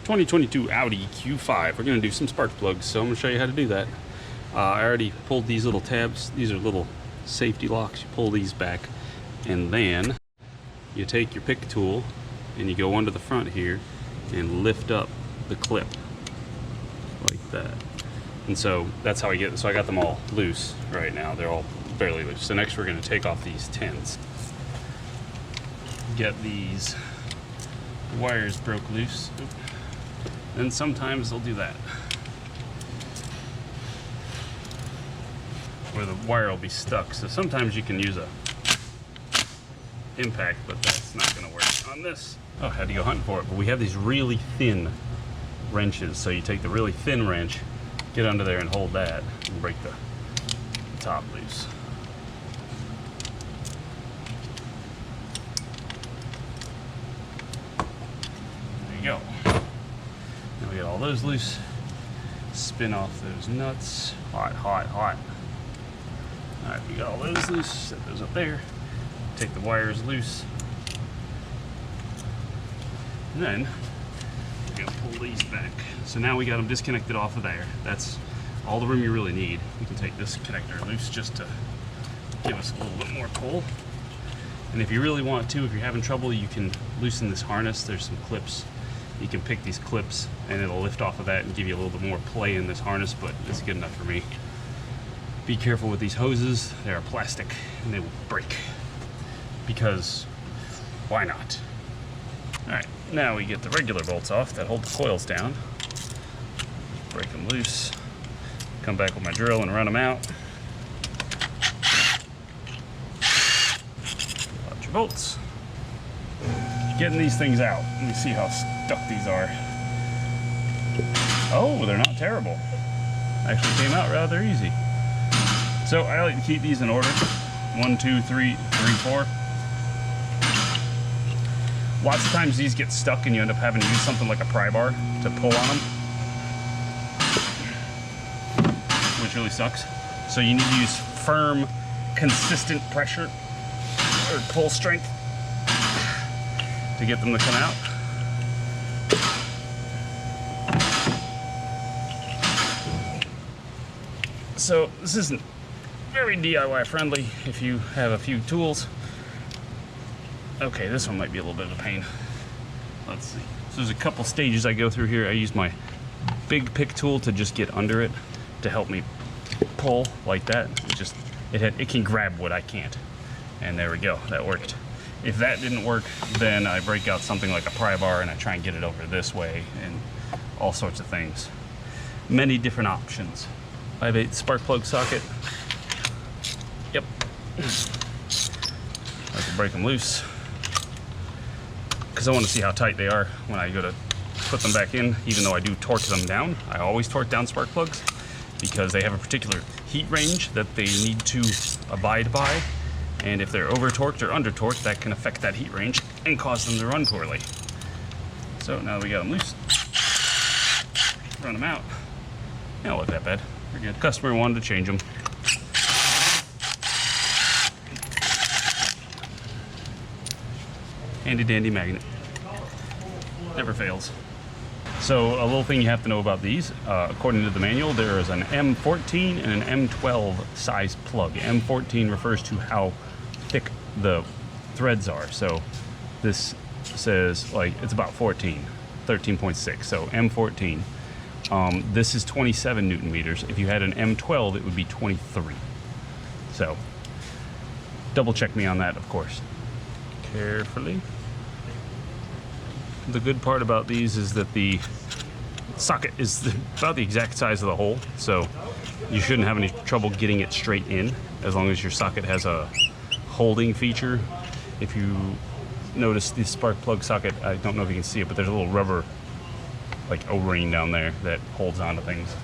2022 Audi Q5. We're going to do some spark plugs, so I'm going to show you how to do that. I already pulled these little tabs. These are little safety locks. You pull these back, and then you take your pick tool and you go under the front here and lift up the clip like that. And so that's how I get. So I got them all loose right now. They're all fairly loose. So next we're going to take off these tins. Get these wires broke loose. And sometimes they'll do that, where the wire will be stuck. So sometimes you can use a impact, but that's not going to work on this. Oh, had to go hunting for it. But we have these really thin wrenches. So you take the really thin wrench, get under there and hold that, and break the top loose. There you go. Now we get all those loose. Spin off those nuts. Hot, hot, hot. Alright, we got all those loose. Set those up there. Take the wires loose. And then we're going to pull these back. So now we got them disconnected off of there. That's all the room you really need. We can take this connector loose just to give us a little bit more pull. And if you really want to, if you're having trouble, you can loosen this harness. There's some clips. You can pick these clips and it'll lift off of that and give you a little bit more play in this harness, but it's good enough for me. Be careful with these hoses. They are plastic and they will break, because why not? Alright, now we get the regular bolts off that hold the coils down. Break them loose. Come back with my drill and run them out. Pull out your bolts. Getting these things out. Let me see how stuck these are. Oh, they're not terrible. Actually came out rather easy. So I like to keep these in order. 1, 2, 3, 4. Lots of times these get stuck and you end up having to use something like a pry bar to pull on them, which really sucks. So you need to use firm, consistent pressure or pull strength to get them to come out. So this isn't very DIY friendly if you have a few tools. Okay, this one might be a little bit of a pain. Let's see. So there's a couple stages I go through here. I use my big pick tool to just get under it to help me pull like that. It can grab what I can't. And there we go, that worked. If that didn't work, then I break out something like a pry bar and I try and get it over this way and all sorts of things. Many different options. I have a spark plug socket. Yep. I can break them loose, because I want to see how tight they are when I go to put them back in. Even though I do torque them down, I always torque down spark plugs because they have a particular heat range that they need to abide by. And if they're over torqued or under torqued, that can affect that heat range and cause them to run poorly. So now we got them loose. Run them out. They don't look that bad. We're good. Customer wanted to change them. Handy dandy magnet. Never fails. So a little thing you have to know about these, according to the manual, there is an M14 and an M12 size plug. M14 refers to how thick the threads are. So this says like it's about 13.6. So M14. This is 27 Newton meters. If you had an M12, it would be 23. So double check me on that, of course. Carefully. The good part about these is that the socket is about the exact size of the hole, so you shouldn't have any trouble getting it straight in as long as your socket has a holding feature. If you notice the spark plug socket, I don't know if you can see it, but there's a little rubber like O-ring down there that holds onto things.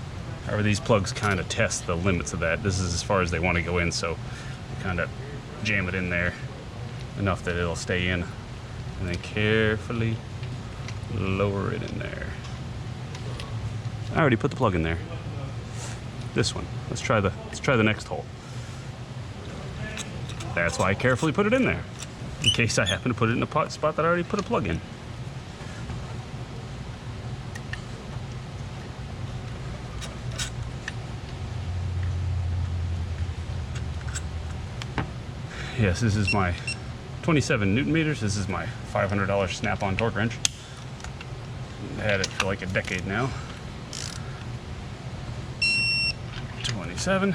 However, these plugs kind of test the limits of that. This is as far as they want to go in, so you kind of jam it in there enough that it'll stay in, and then carefully lower it in there. I already put the plug in there. This one. Let's try the next hole. That's why I carefully put it in there, in case I happen to put it in a spot that I already put a plug in. Yes, this is my 27 Newton meters. This is my $500 snap-on torque wrench. I had it for like a decade now. 27.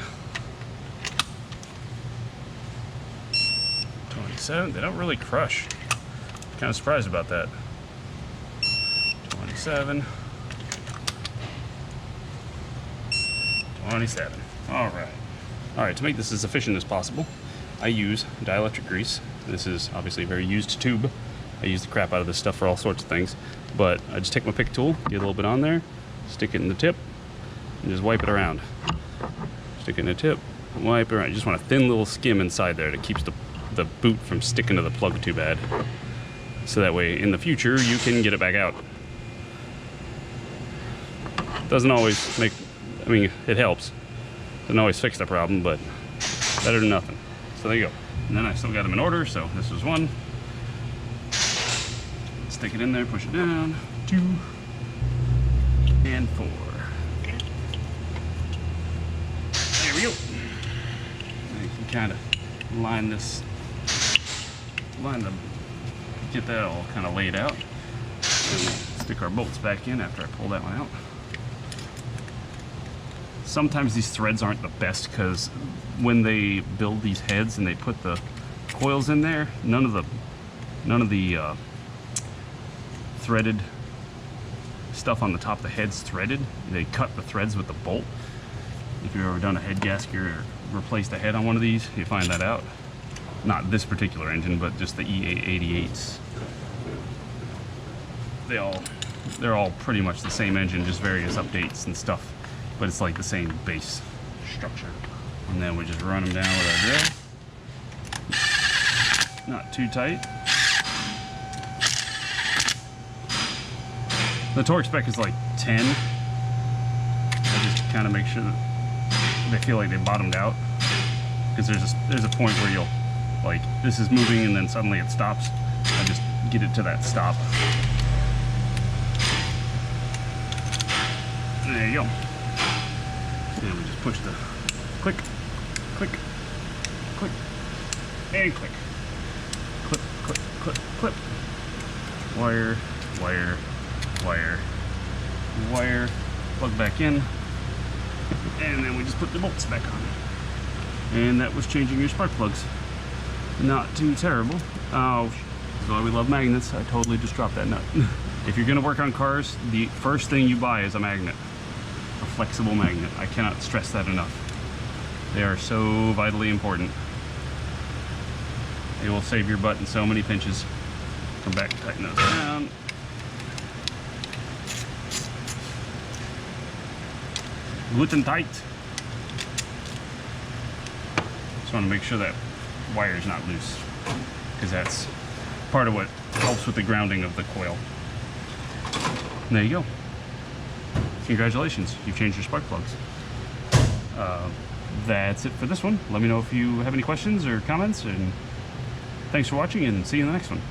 27. They don't really crush. Kind of surprised about that. 27. 27. All right, to make this as efficient as possible, I use dielectric grease. This is obviously a very used tube. I use the crap out of this stuff for all sorts of things, but I just take my pick tool, get a little bit on there, stick it in the tip, and just wipe it around. Stick it in the tip, wipe it around. You just want a thin little skim inside there that keeps the boot from sticking to the plug too bad. So that way, in the future, you can get it back out. Doesn't always make, I mean, it helps. Doesn't always fix the problem, but better than nothing. So there you go. And then I still got them in order, so this was 1. Stick it in there, push it down. 2 and 4. There we go. Now you can kind of get that all kind of laid out. And stick our bolts back in after I pull that one out. Sometimes these threads aren't the best because when they build these heads and they put the coils in there, none of the threaded stuff on the top of the head's threaded. They cut the threads with the bolt. If you've ever done a head gasket or replaced a head on one of these, you find that out. Not this particular engine, but just the EA888s. They're all pretty much the same engine, just various updates and stuff. But it's like the same base structure. And then we just run them down with our drill. Not too tight. The torque spec is like 10. I just kind of make sure that they feel like they bottomed out. Because there's a point where you'll, like, this is moving and then suddenly it stops. I just get it to that stop. There you go. And we just push the click, click, click, and click. Clip, clip, clip, clip. Wire, wire, wire, wire. Plug back in. And then we just put the bolts back on. And that was changing your spark plugs. Not too terrible. Oh, that's why we love magnets. I totally just dropped that nut. If you're gonna work on cars, the first thing you buy is a magnet. A flexible magnet. I cannot stress that enough. They are so vitally important. They will save your butt in so many pinches. Come back and tighten those down. Gluten tight. Just want to make sure that wire is not loose, because that's part of what helps with the grounding of the coil. And there you go. Congratulations, you've changed your spark plugs. That's it for this one. Let me know if you have any questions or comments, and thanks for watching, and see you in the next one.